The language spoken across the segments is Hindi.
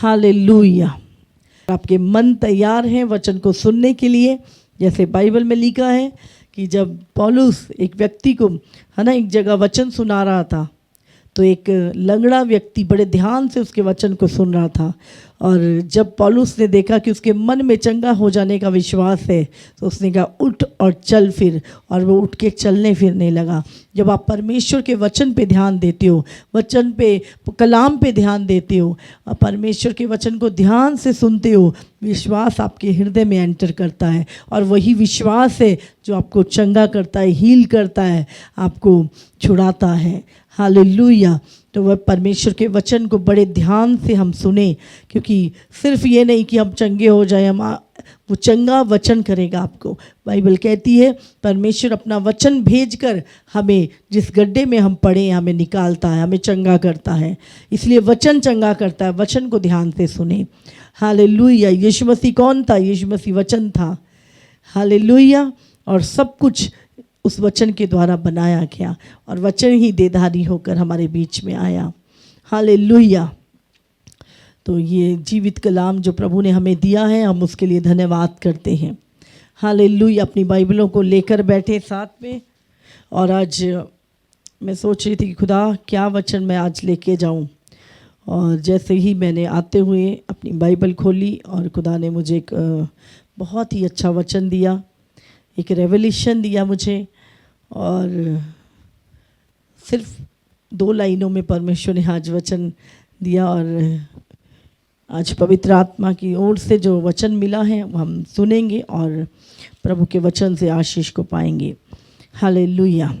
हालेलुया। आपके मन तैयार हैं वचन को सुनने के लिए। जैसे बाइबल में लिखा है कि जब पौलुस एक व्यक्ति को एक जगह वचन सुना रहा था, तो एक लंगड़ा व्यक्ति बड़े ध्यान से उसके वचन को सुन रहा था। और जब पौलुस ने देखा कि उसके मन में चंगा हो जाने का विश्वास है, तो उसने कहा उठ और चल फिर, और वो उठ के चलने फिरने लगा। जब आप परमेश्वर के वचन पे ध्यान देते हो, वचन पे, कलाम पे ध्यान देते हो, परमेश्वर के वचन को ध्यान से सुनते हो, विश्वास आपके हृदय में एंटर करता है। और वही विश्वास है जो आपको चंगा करता है, हील करता है, आपको छुड़ाता है। हालेलुया। तो वह परमेश्वर के वचन को बड़े ध्यान से हम सुने, क्योंकि सिर्फ ये नहीं कि हम चंगे हो जाए, वो चंगा वचन करेगा आपको। बाइबल कहती है परमेश्वर अपना वचन भेजकर हमें जिस गड्ढे में हम पड़े हमें निकालता है, हमें चंगा करता है। इसलिए वचन चंगा करता है, वचन को ध्यान से सुने। हालेलुया। यीशु मसीह कौन था? यीशु मसीह वचन था। हालेलुया। और सब कुछ उस वचन के द्वारा बनाया गया, और वचन ही देहधारी होकर हमारे बीच में आया। हालेलुया। तो ये जीवित कलाम जो प्रभु ने हमें दिया है, हम उसके लिए धन्यवाद करते हैं। हालेलुया। अपनी बाइबलों को लेकर बैठे साथ में, और आज मैं सोच रही थी कि खुदा क्या वचन मैं आज लेके जाऊं। और जैसे ही मैंने आते हुए अपनी बाइबल खोली, और खुदा ने मुझे एक बहुत ही अच्छा वचन दिया, एक रेवलेशन दिया मुझे। और सिर्फ 2 लाइनों में परमेश्वर ने आज वचन दिया, और आज पवित्र आत्मा की ओर से जो वचन मिला है वो हम सुनेंगे और प्रभु के वचन से आशीष को पाएंगे। हालेलुया।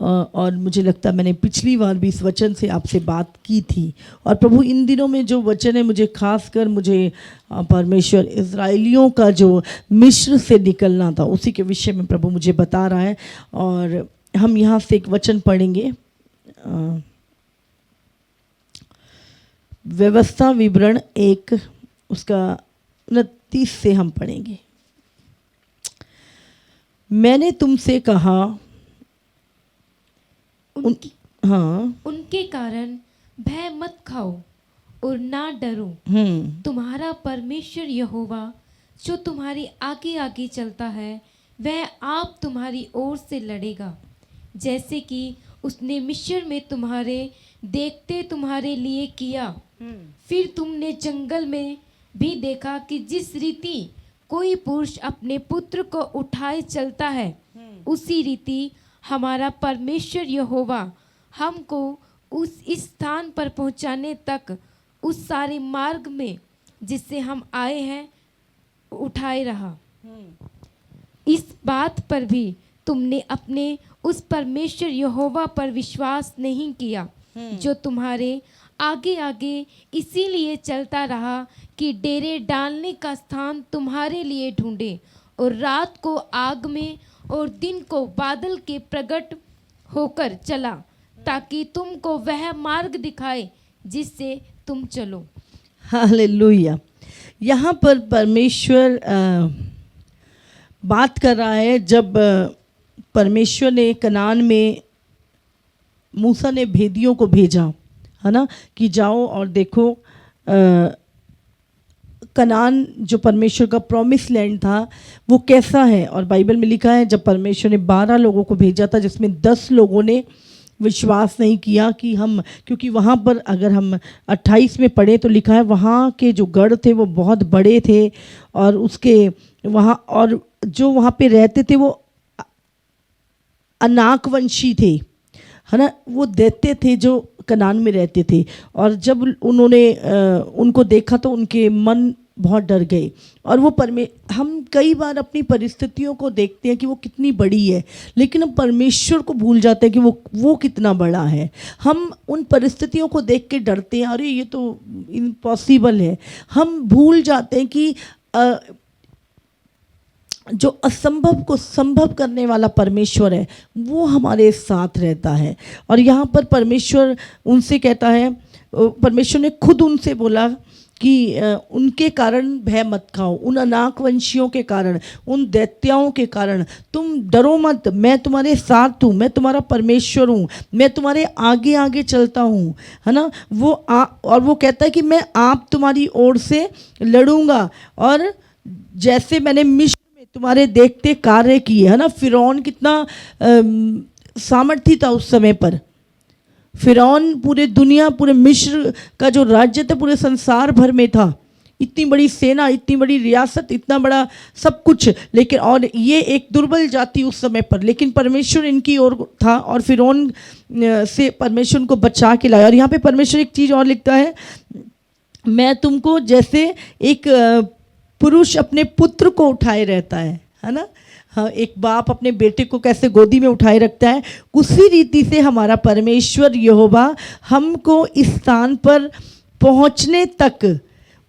और मुझे लगता है मैंने पिछली बार भी इस वचन से आपसे बात की थी, और प्रभु इन दिनों में जो वचन है, मुझे खासकर मुझे परमेश्वर इज़राइलियों का जो मिस्र से निकलना था उसी के विषय में प्रभु मुझे बता रहा है। और हम यहाँ से एक वचन पढ़ेंगे, व्यवस्था विवरण 1 उसका 29 से हम पढ़ेंगे। मैंने तुमसे कहा उनके कारण भय मत खाओ और ना डरो। तुम्हारा परमेश्वर यहोवा जो तुम्हारी आगे आगे चलता है, वह आप तुम्हारी ओर से लड़ेगा, जैसे कि उसने मिस्र में तुम्हारे देखते तुम्हारे लिए किया। फिर तुमने जंगल में भी देखा कि जिस रीति कोई पुरुष अपने पुत्र को उठाए चलता है, उसी रीति हमारा परमेश्वर यहोवा हमको इस स्थान पर पहुंचाने तक उस सारे मार्ग में जिससे हम आए हैं उठाए रहा। इस बात पर भी तुमने अपने उस परमेश्वर यहोवा पर विश्वास नहीं किया, जो तुम्हारे आगे आगे इसीलिए चलता रहा कि डेरे डालने का स्थान तुम्हारे लिए ढूंढे, और रात को आग में और दिन को बादल के प्रकट होकर चला, ताकि तुमको वह मार्ग दिखाए जिससे तुम चलो। हालेलुया। यहाँ पर परमेश्वर बात कर रहा है, जब परमेश्वर ने कनान में मूसा ने भेदियों को भेजा, है ना, कि जाओ और देखो कनान जो परमेश्वर का प्रॉमिस लैंड था वो कैसा है। और बाइबल में लिखा है जब परमेश्वर ने 12 लोगों को भेजा था, जिसमें 10 लोगों ने विश्वास नहीं किया कि हम, क्योंकि वहाँ पर अगर हम 28 में पढ़े तो लिखा है वहाँ के जो गढ़ थे वो बहुत बड़े थे, और उसके वहाँ और जो वहाँ पे रहते थे वो अनाकवंशी थे, है ना, वो दैत्य थे जो कनान में रहते थे। और जब उन्होंने उनको देखा तो उनके मन बहुत डर गए। और वो हम कई बार अपनी परिस्थितियों को देखते हैं कि वो कितनी बड़ी है, लेकिन हम परमेश्वर को भूल जाते हैं कि वो कितना बड़ा है। हम उन परिस्थितियों को देख के डरते हैं, अरे ये तो इम्पॉसिबल है। हम भूल जाते हैं कि जो असंभव को संभव करने वाला परमेश्वर है वो हमारे साथ रहता है। और यहाँ पर परमेश्वर उनसे कहता है, परमेश्वर ने खुद उनसे बोला कि उनके कारण भय मत खाओ, उन अनाकवंशियों के कारण, उन दैत्याओं के कारण तुम डरो मत, मैं तुम्हारे साथ हूँ, मैं तुम्हारा परमेश्वर हूँ, मैं तुम्हारे आगे आगे चलता हूँ, है ना। और वो कहता है कि मैं आप तुम्हारी ओर से लड़ूंगा, और जैसे मैंने मिस्र में तुम्हारे देखते कार्य किए, है ना। फिरौन कितना सामर्थी था उस समय पर। फिरौन पूरे दुनिया, पूरे मिस्र का जो राज्य था पूरे संसार भर में था, इतनी बड़ी सेना, इतनी बड़ी रियासत, इतना बड़ा सब कुछ, लेकिन और ये एक दुर्बल जाति उस समय पर, लेकिन परमेश्वर इनकी ओर था और फिरौन से परमेश्वर उनको बचा के लाया। और यहाँ पे परमेश्वर एक चीज़ और लिखता है, मैं तुमको जैसे एक पुरुष अपने पुत्र को उठाए रहता है ना। हाँ, एक बाप अपने बेटे को कैसे गोदी में उठाए रखता है, उसी रीति से हमारा परमेश्वर यहोवा हमको इस स्थान पर पहुंचने तक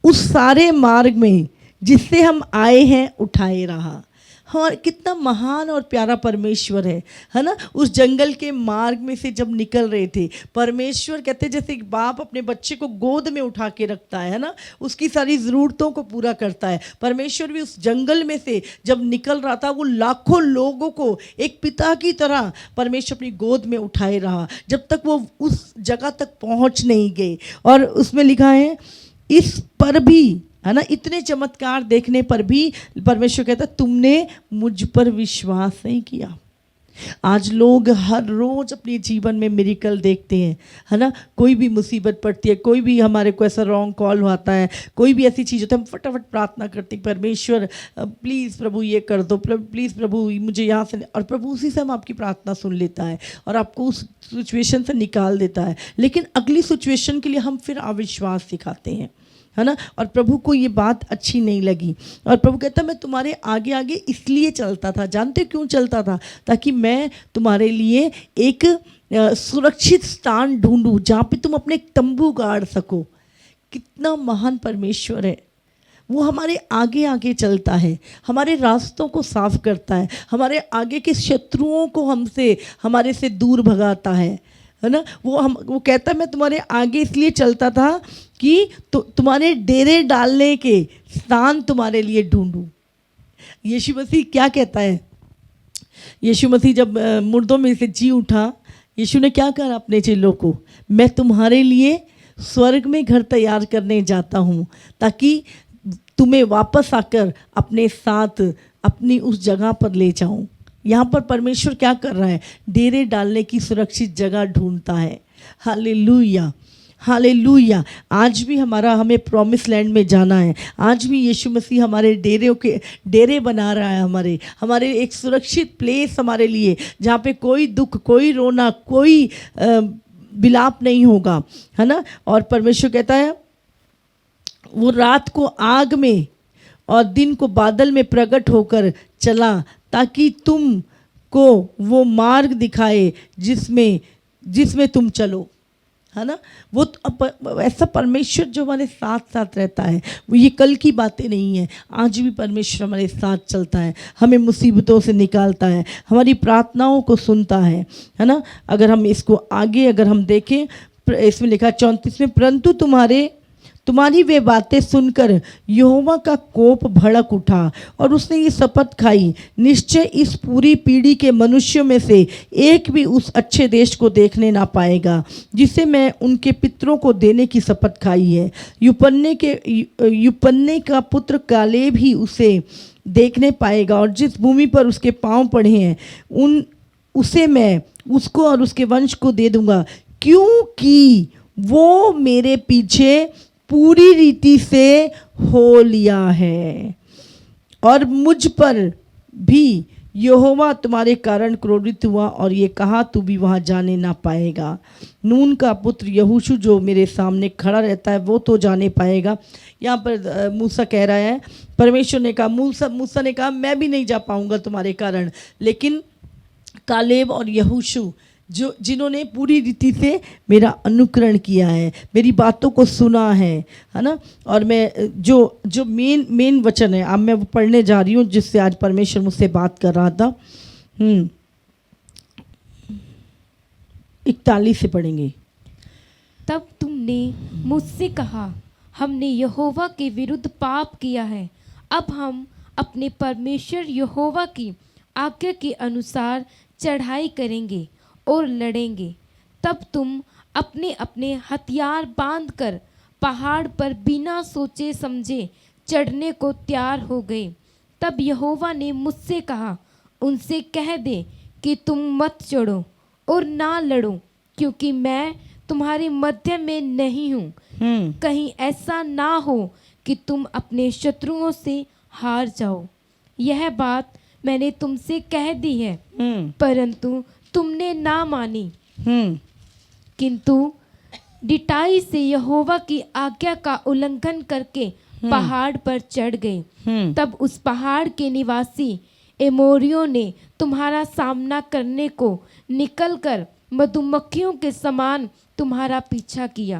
उस सारे मार्ग में जिससे हम आए हैं उठाए रहा। हाँ, कितना महान और प्यारा परमेश्वर है ना। उस जंगल के मार्ग में से जब निकल रहे थे, परमेश्वर कहते हैं जैसे एक बाप अपने बच्चे को गोद में उठा के रखता है ना, उसकी सारी ज़रूरतों को पूरा करता है। परमेश्वर भी उस जंगल में से जब निकल रहा था, वो लाखों लोगों को एक पिता की तरह परमेश्वर अपनी गोद में उठाए रहा, जब तक वो उस जगह तक पहुंच नहीं गए। और उसमें लिखा है, इस पर भी, है ना, इतने चमत्कार देखने पर भी परमेश्वर कहता तुमने मुझ पर विश्वास नहीं किया। आज लोग हर रोज अपने जीवन में मिरेकल देखते हैं, है ना। कोई भी मुसीबत पड़ती है, कोई भी हमारे को ऐसा रॉन्ग कॉल होता है, कोई भी ऐसी चीज़ होती है, हम फटाफट प्रार्थना करते हैं, परमेश्वर प्लीज़ प्रभु ये कर दो, प्लीज़ प्रभु मुझे यहाँ से, और प्रभु उसी से हम आपकी प्रार्थना सुन लेता है और आपको उस सिचुएशन से निकाल देता है। लेकिन अगली सिचुएशन के लिए हम फिर अविश्वास दिखाते हैं, है ना। और प्रभु को ये बात अच्छी नहीं लगी, और प्रभु कहता मैं तुम्हारे आगे आगे इसलिए चलता था। जानते क्यों चलता था? ताकि मैं तुम्हारे लिए एक सुरक्षित स्थान ढूंढूं जहाँ पे तुम अपने तंबू गाड़ सको। कितना महान परमेश्वर है वो, हमारे आगे आगे चलता है, हमारे रास्तों को साफ करता है, हमारे आगे के शत्रुओं को हमारे से दूर भगाता है ना। वो कहता है मैं तुम्हारे आगे इसलिए चलता था कि तुम्हारे डेरे डालने के स्थान तुम्हारे लिए ढूंढूं। यीशु मसीह क्या कहता है? यीशु मसीह जब मुर्दों में से जी उठा, यीशु ने क्या कहा अपने चेलों को? मैं तुम्हारे लिए स्वर्ग में घर तैयार करने जाता हूँ, ताकि तुम्हें वापस आकर अपने साथ अपनी उस जगह पर ले जाऊं। यहाँ पर परमेश्वर क्या कर रहा है? डेरे डालने की सुरक्षित जगह ढूंढता है। Hallelujah, hallelujah. आज भी हमें प्रॉमिस लैंड में जाना है। आज भी यीशु मसीह हमारे डेरे बना रहा है, हमारे एक सुरक्षित प्लेस हमारे लिए, जहाँ पे कोई दुख, कोई रोना, कोई विलाप नहीं होगा, है ना। और परमेश्वर कहता है वो रात को आग में और दिन को बादल में प्रकट होकर चला, ताकि तुम को वो मार्ग दिखाए जिसमें तुम चलो, है ना। वो ऐसा परमेश्वर जो हमारे साथ साथ रहता है, वो ये कल की बातें नहीं है, आज भी परमेश्वर हमारे साथ चलता है, हमें मुसीबतों से निकालता है, हमारी प्रार्थनाओं को सुनता है ना। अगर हम इसको आगे हम देखें, इसमें लिखा 34 में, परंतु तुम्हारी वे बातें सुनकर यहोवा का कोप भड़क उठा और उसने ये शपथ खाई, निश्चय इस पूरी पीढ़ी के मनुष्यों में से एक भी उस अच्छे देश को देखने ना पाएगा जिसे मैं उनके पितरों को देने की शपथ खाई है। युपन्ने का पुत्र कालेब ही उसे देखने पाएगा, और जिस भूमि पर उसके पांव पड़े हैं उसे मैं उसको और उसके वंश को दे दूंगा, क्योंकि वो मेरे पीछे पूरी रीति से हो लिया है, और मुझ पर भी यहोवा तुम्हारे कारण क्रोधित हुआ और ये कहा तू भी वहाँ जाने ना पाएगा। नून का पुत्र यहोशू जो मेरे सामने खड़ा रहता है वो तो जाने पाएगा। यहाँ पर मूसा कह रहा है, परमेश्वर ने कहा, मूसा ने कहा मैं भी नहीं जा पाऊँगा तुम्हारे कारण, लेकिन कालेब और यहोशू जिन्होंने पूरी रीति से मेरा अनुकरण किया है, मेरी बातों को सुना है ना। और मैं जो मेन वचन है अब मैं वो पढ़ने जा रही हूँ, जिससे आज परमेश्वर मुझसे बात कर रहा था। 41 से पढ़ेंगे। तब तुमने मुझसे कहा, हमने यहोवा के विरुद्ध पाप किया है। अब हम अपने परमेश्वर यहोवा की आज्ञा के अनुसार चढ़ाई करेंगे और लड़ेंगे। तब तुम अपने अपने हथियार बांधकर पहाड़ पर बिना सोचे समझे चढ़ने को तैयार हो गए। तब यहोवा ने मुझसे कहा, उनसे कह दे कि तुम मत चढ़ो और ना लड़ो, क्योंकि मैं तुम्हारे मध्य में नहीं हूँ। कहीं ऐसा ना हो कि तुम अपने शत्रुओं से हार जाओ। यह बात मैंने तुमसे कह दी है, परंतु तुमने ना मानी, किंतु डिटाई से यहोवा की आज्ञा का उल्लंघन करके पहाड़ पर चढ़ गए। तब उस पहाड़ के निवासी एमोरियों ने तुम्हारा सामना करने को निकलकर मधुमक्खियों के समान तुम्हारा पीछा किया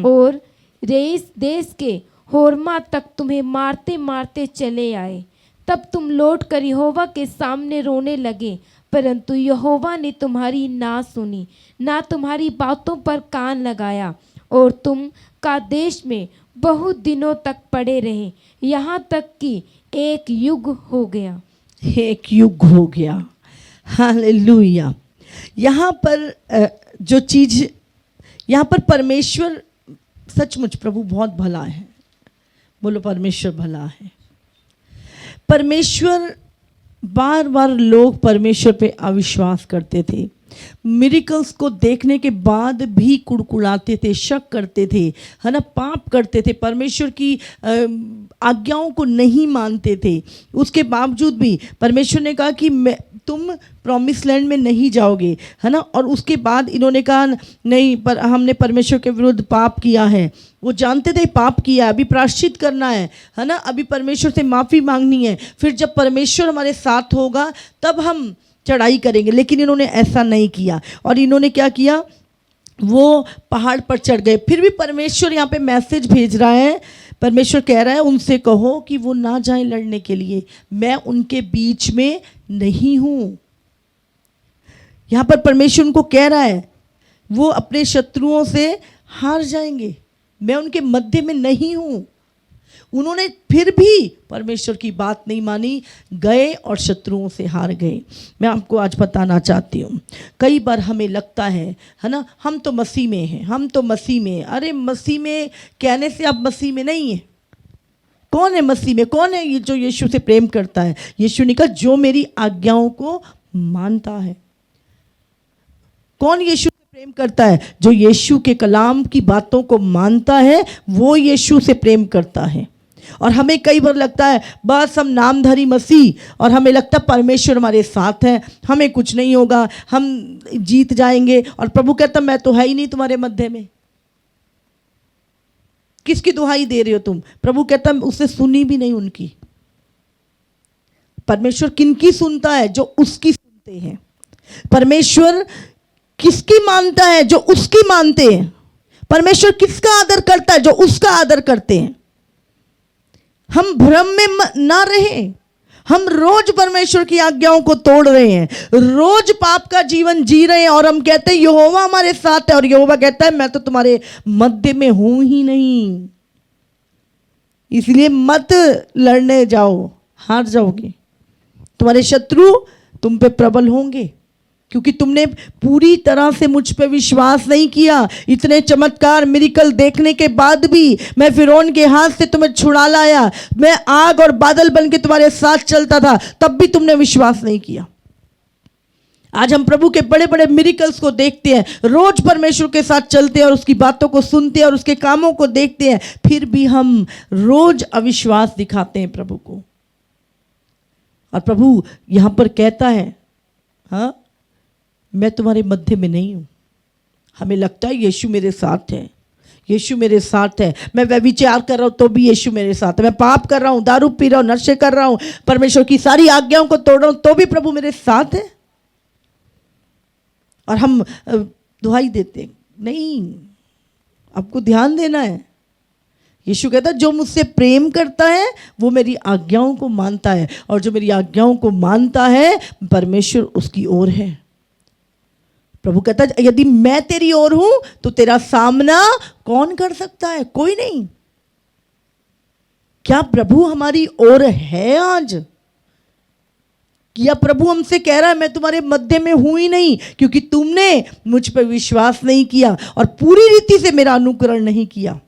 और रेस देश के होर्मा तक तुम्हें मारते मारते चले आए। तब तुम लौटकर यहोवा के सामने रोने लगे, परंतु यहोवा ने तुम्हारी ना सुनी, ना तुम्हारी बातों पर कान लगाया, और तुम कादेश में बहुत दिनों तक पड़े रहे, यहाँ तक कि एक युग हो गया। एक युग हो गया। हालेलुया। यहाँ पर जो चीज, यहाँ पर परमेश्वर सचमुच प्रभु बहुत भला है। बोलो परमेश्वर भला है। परमेश्वर, बार बार लोग परमेश्वर पे अविश्वास करते थे, मिरेकल्स को देखने के बाद भी कुड़कुड़ाते थे, शक करते थे, है ना, पाप करते थे, परमेश्वर की आज्ञाओं को नहीं मानते थे। उसके बावजूद भी परमेश्वर ने कहा कि तुम प्रॉमिस लैंड में नहीं जाओगे, है ना। और उसके बाद इन्होंने कहा नहीं, पर हमने परमेश्वर के विरुद्ध पाप किया है। वो जानते थे पाप किया, अभी प्रायश्चित करना है ना, अभी परमेश्वर से माफ़ी मांगनी है, फिर जब परमेश्वर हमारे साथ होगा तब हम चढ़ाई करेंगे। लेकिन इन्होंने ऐसा नहीं किया और इन्होंने क्या किया, वो पहाड़ पर चढ़ गए। फिर भी परमेश्वर यहाँ पे मैसेज भेज रहा है। परमेश्वर कह रहा है उनसे कहो कि वो ना जाएं लड़ने के लिए, मैं उनके बीच में नहीं हूँ। यहाँ पर परमेश्वर उनको कह रहा है वो अपने शत्रुओं से हार जाएंगे, मैं उनके मध्य में नहीं हूँ। उन्होंने फिर भी परमेश्वर की बात नहीं मानी, गए और शत्रुओं से हार गए। मैं आपको आज बताना चाहती हूँ, कई बार हमें लगता है ना, हम तो मसीह में हैं, हम तो मसीह में। अरे मसीह में कहने से आप मसीह में नहीं है। कौन है मसीह में? कौन है ये जो यीशु से प्रेम करता है? यीशु ने कहा जो मेरी आज्ञाओं को मानता है। कौन यीशु से प्रेम करता है? जो यीशु के कलाम की बातों को मानता है वो यीशु से प्रेम करता है। और हमें कई बार लगता है बस हम नामधारी मसीह, और हमें लगता है परमेश्वर हमारे साथ है, हमें कुछ नहीं होगा, हम जीत जाएंगे। और प्रभु कहता मैं तो है ही नहीं तुम्हारे मध्य में, किसकी दुहाई दे रहे हो तुम? प्रभु कहता उससे सुनी भी नहीं उनकी। परमेश्वर किनकी सुनता है? जो उसकी सुनते हैं। परमेश्वर किसकी मानता है? जो उसकी मानते हैं। परमेश्वर किसका आदर करता है? जो उसका आदर करते हैं। हम भ्रम में ना रहे। हम रोज परमेश्वर की आज्ञाओं को तोड़ रहे हैं, रोज पाप का जीवन जी रहे हैं, और हम कहते हैं यहोवा हमारे साथ है, और यहोवा कहता है मैं तो तुम्हारे मध्य में हूं ही नहीं। इसलिए मत लड़ने जाओ, हार जाओगे। तुम्हारे शत्रु तुम पे प्रबल होंगे, क्योंकि तुमने पूरी तरह से मुझ पे विश्वास नहीं किया। इतने चमत्कार मिरेकल देखने के बाद भी मैं फिरौन के हाथ से तुम्हें छुड़ा लाया, मैं आग और बादल बन के तुम्हारे साथ चलता था, तब भी तुमने विश्वास नहीं किया। आज हम प्रभु के बड़े बड़े मिरेकल्स को देखते हैं, रोज परमेश्वर के साथ चलते हैं और उसकी बातों को सुनते हैं और उसके कामों को देखते हैं, फिर भी हम रोज अविश्वास दिखाते हैं प्रभु को। और प्रभु यहां पर कहता है हाँ, मैं तुम्हारे मध्य में नहीं हूं। हमें लगता है यीशु मेरे साथ है, यीशु मेरे साथ है। मैं व्यभिचार कर रहा हूं तो भी यीशु मेरे साथ है। मैं पाप कर रहा हूं, दारू पी रहा हूं, नशे कर रहा हूं, परमेश्वर की सारी आज्ञाओं को तोड़ रहा हूं, तो भी प्रभु मेरे साथ है। और हम दुहाई देते नहीं, आपको ध्यान देना है। यीशु कहता है जो मुझसे प्रेम करता है वो मेरी आज्ञाओं को मानता है, और जो मेरी आज्ञाओं को मानता है परमेश्वर उसकी ओर है। प्रभु कहता है यदि मैं तेरी ओर हूं तो तेरा सामना कौन कर सकता है? कोई नहीं। क्या प्रभु हमारी ओर है आज? या प्रभु हमसे कह रहा है मैं तुम्हारे मध्य में हूं ही नहीं, क्योंकि तुमने मुझ पर विश्वास नहीं किया और पूरी रीति से मेरा अनुकरण नहीं किया।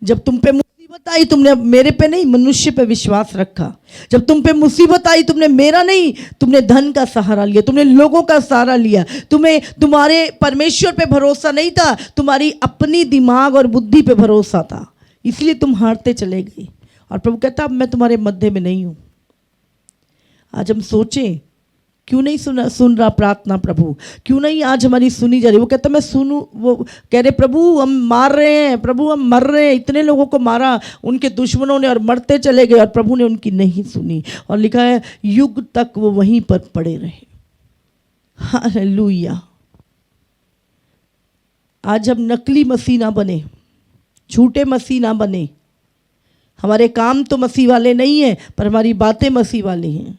जब तुम पे मुसीबत आई तुमने मेरे पे नहीं, मनुष्य पे विश्वास रखा। जब तुम पे मुसीबत आई तुमने मेरा नहीं, तुमने धन का सहारा लिया, तुमने लोगों का सहारा लिया। तुम्हें तुम्हारे परमेश्वर पे भरोसा नहीं था, तुम्हारी अपनी दिमाग और बुद्धि पे भरोसा था, इसलिए तुम हारते चले गए। और प्रभु कहता अब मैं तुम्हारे मध्य में नहीं हूं। आज हम सोचें क्यों नहीं सुन रहा प्रार्थना प्रभु, क्यों नहीं आज हमारी सुनी जा रही? वो कहता मैं सुनूं, वो कह रहे प्रभु हम मार रहे हैं, प्रभु हम मर रहे हैं, इतने लोगों को मारा उनके दुश्मनों ने और मरते चले गए और प्रभु ने उनकी नहीं सुनी। और लिखा है युग तक वो वहीं पर पड़े रहे। हालेलुया। आज हम नकली मसीह ना बने, झूठे मसीह ना बने। हमारे काम तो मसीह वाले नहीं है पर हमारी बातें मसीह वाली हैं।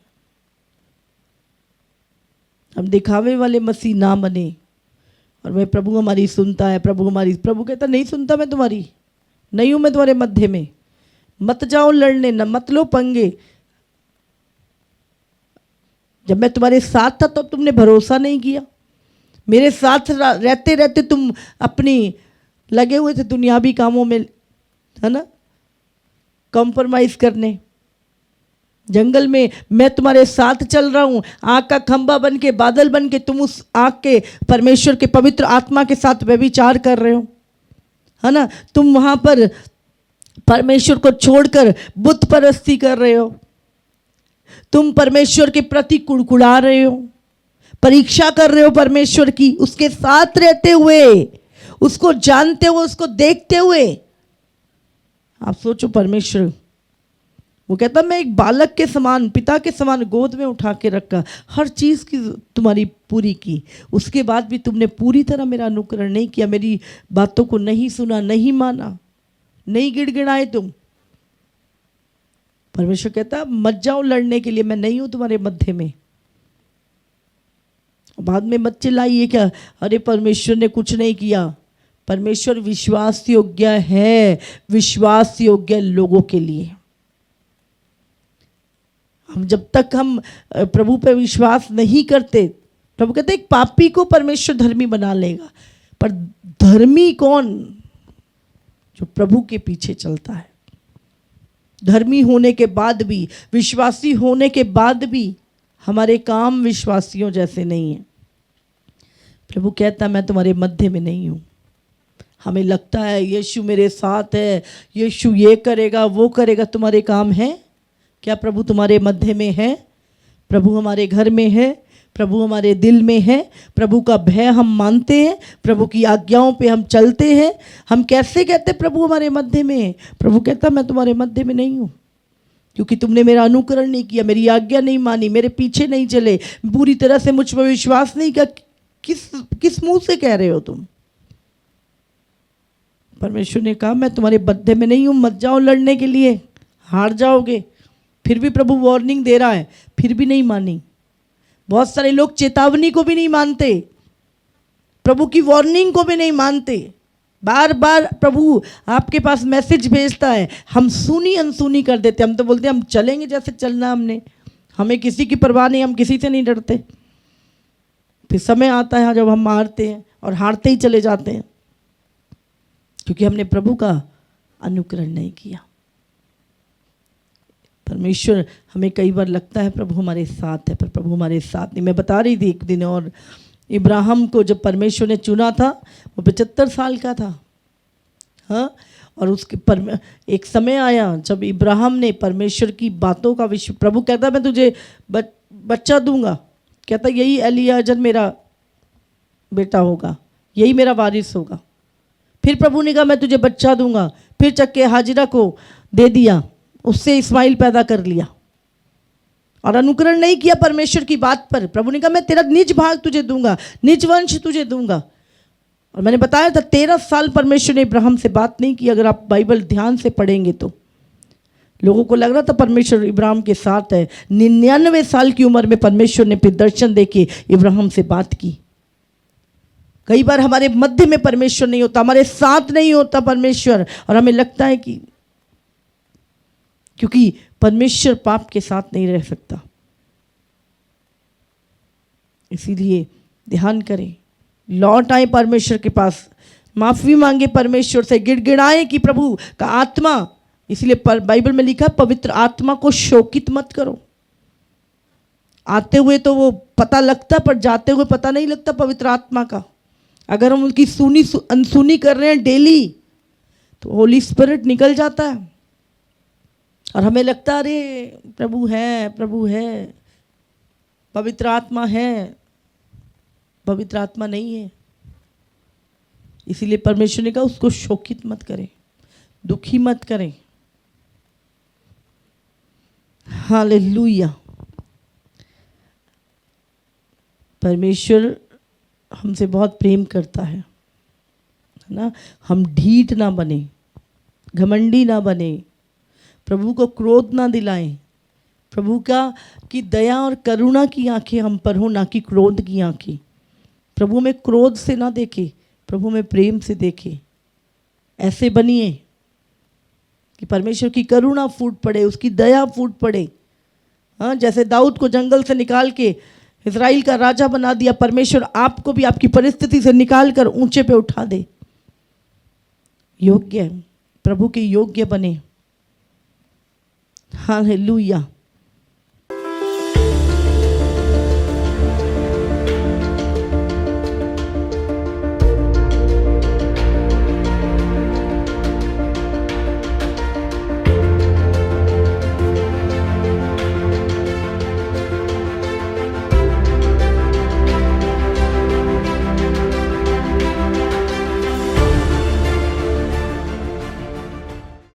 हम दिखावे वाले मसीह ना बने। और मैं प्रभु हमारी सुनता है, प्रभु कहता नहीं सुनता मैं तुम्हारी, नहीं हूं मैं तुम्हारे मध्य में, मत जाओ लड़ने, न मत लो पंगे। जब मैं तुम्हारे साथ था तब तुमने भरोसा नहीं किया, मेरे साथ रहते रहते तुम अपनी लगे हुए थे दुनियावी कामों में, है ना, कॉम्प्रोमाइज करने। जंगल में मैं तुम्हारे साथ चल रहा हूं, आग का खंभा बन के, बादल बन के तुम उस आग के परमेश्वर के पवित्र आत्मा के साथ व्यभिचार कर रहे हो, है ना। तुम वहां पर परमेश्वर को छोड़कर बुत परस्ती कर रहे हो, तुम परमेश्वर के प्रति कुड़कुड़ा रहे हो, परीक्षा कर रहे हो परमेश्वर की, उसके साथ रहते हुए, उसको जानते हुए, उसको देखते हुए। आप सोचो परमेश्वर, वो कहता मैं एक बालक के समान, पिता के समान गोद में उठा के रखा, हर चीज़ की तुम्हारी पूरी की, उसके बाद भी तुमने पूरी तरह मेरा अनुकरण नहीं किया, मेरी बातों को नहीं सुना, नहीं माना, नहीं गिड़गिड़ाए तुम। परमेश्वर कहता मत जाओ लड़ने के लिए, मैं नहीं हूं तुम्हारे मध्य में। बाद में मत चिल्लाइए क्या अरे परमेश्वर ने कुछ नहीं किया। परमेश्वर विश्वास योग्य है, विश्वास योग्य लोगों के लिए। हम जब तक हम प्रभु पे विश्वास नहीं करते, प्रभु कहते एक पापी को परमेश्वर धर्मी बना लेगा, पर धर्मी कौन? जो प्रभु के पीछे चलता है। धर्मी होने के बाद भी, विश्वासी होने के बाद भी हमारे काम विश्वासियों जैसे नहीं है। प्रभु कहता मैं तुम्हारे मध्य में नहीं हूं। हमें लगता है यीशु मेरे साथ है, यीशु ये करेगा वो करेगा, तुम्हारे काम है क्या? प्रभु तुम्हारे मध्य में है? प्रभु हमारे घर में है, प्रभु हमारे दिल में है, प्रभु का भय हम मानते हैं, प्रभु की आज्ञाओं पे हम चलते हैं। हम कैसे कहते प्रभु हमारे मध्य में है? प्रभु कहता मैं तुम्हारे मध्य में नहीं हूं, क्योंकि तुमने मेरा अनुकरण नहीं किया, मेरी आज्ञा नहीं मानी, मेरे पीछे नहीं चले, पूरी तरह से मुझ पर विश्वास नहीं किया। किस मुंह से कह रहे हो तुम? परमेश्वर ने कहा मैं तुम्हारे मध्य में नहीं हूं, मत जाओ लड़ने के लिए, हार जाओगे। फिर भी प्रभु वार्निंग दे रहा है, फिर भी नहीं मानी। बहुत सारे लोग चेतावनी को भी नहीं मानते, प्रभु की वार्निंग को भी नहीं मानते। बार बार प्रभु आपके पास मैसेज भेजता है, हम सुनी अनसुनी कर देते। हम तो बोलते हैं हम चलेंगे जैसे चलना, हमें किसी की परवाह नहीं, हम किसी से नहीं डरते। फिर समय आता है जब हम हारते हैं और हारते ही चले जाते हैं, क्योंकि हमने प्रभु का अनुकरण नहीं किया। परमेश्वर हमें कई बार लगता है प्रभु हमारे साथ है, पर प्रभु हमारे साथ नहीं। मैं बता रही थी एक दिन, और इब्राहिम को जब परमेश्वर ने चुना था वो 75 साल का था, हाँ। और उसके एक समय आया जब इब्राहिम ने परमेश्वर की बातों का प्रभु कहता मैं तुझे बच्चा दूंगा, कहता यही एलियाजर मेरा बेटा होगा, यही मेरा वारिस होगा। फिर प्रभु ने कहा मैं तुझे बच्चा दूंगा, फिर चक्के हाजिरा को दे दिया, उससे इस्माइल पैदा कर लिया, और अनुकरण नहीं किया परमेश्वर की बात पर। प्रभु ने कहा मैं तेरा निज भाग तुझे दूंगा, निज वंश तुझे दूंगा। और मैंने बताया था 13 साल परमेश्वर ने इब्राहिम से बात नहीं की। अगर आप बाइबल ध्यान से पढ़ेंगे तो लोगों को लग रहा था परमेश्वर इब्राहिम के साथ है। 99 साल की उम्र में परमेश्वर ने फिर दर्शन देके इब्राहिम से बात की। कई बार हमारे मध्य में परमेश्वर नहीं होता, हमारे साथ नहीं होता परमेश्वर, और हमें लगता है कि क्योंकि परमेश्वर पाप के साथ नहीं रह सकता। इसीलिए ध्यान करें, लौट आए परमेश्वर के पास, माफी मांगे परमेश्वर से, गिड़गिड़ाएं कि प्रभु का आत्मा, इसलिए बाइबल में लिखा है पवित्र आत्मा को शोकित मत करो। आते हुए तो वो पता लगता, पर जाते हुए पता नहीं लगता पवित्र आत्मा का। अगर हम उनकी अनसुनी कर रहे हैं डेली, तो होली स्पिरिट निकल जाता है और हमें लगता है अरे प्रभु है, प्रभु है, पवित्र आत्मा है। पवित्र आत्मा नहीं है। इसीलिए परमेश्वर ने कहा उसको शोकित मत करें, दुखी मत करें। हालेलुया। परमेश्वर हमसे बहुत प्रेम करता है ना। हम ढीठ ना बने, घमंडी ना बने, प्रभु को क्रोध ना दिलाएं। प्रभु का की दया और करुणा की आंखें हम पर हो, ना कि क्रोध की आंखें। प्रभु में क्रोध से ना देखे, प्रभु में प्रेम से देखे। ऐसे बनिए कि परमेश्वर की करुणा फूट पड़े, उसकी दया फूट पड़े। हाँ, जैसे दाऊद को जंगल से निकाल के इज़राइल का राजा बना दिया, परमेश्वर आपको भी आपकी परिस्थिति से निकाल कर ऊंचे पे उठा दे। योग्य, प्रभु के योग्य बने। हालेलुया।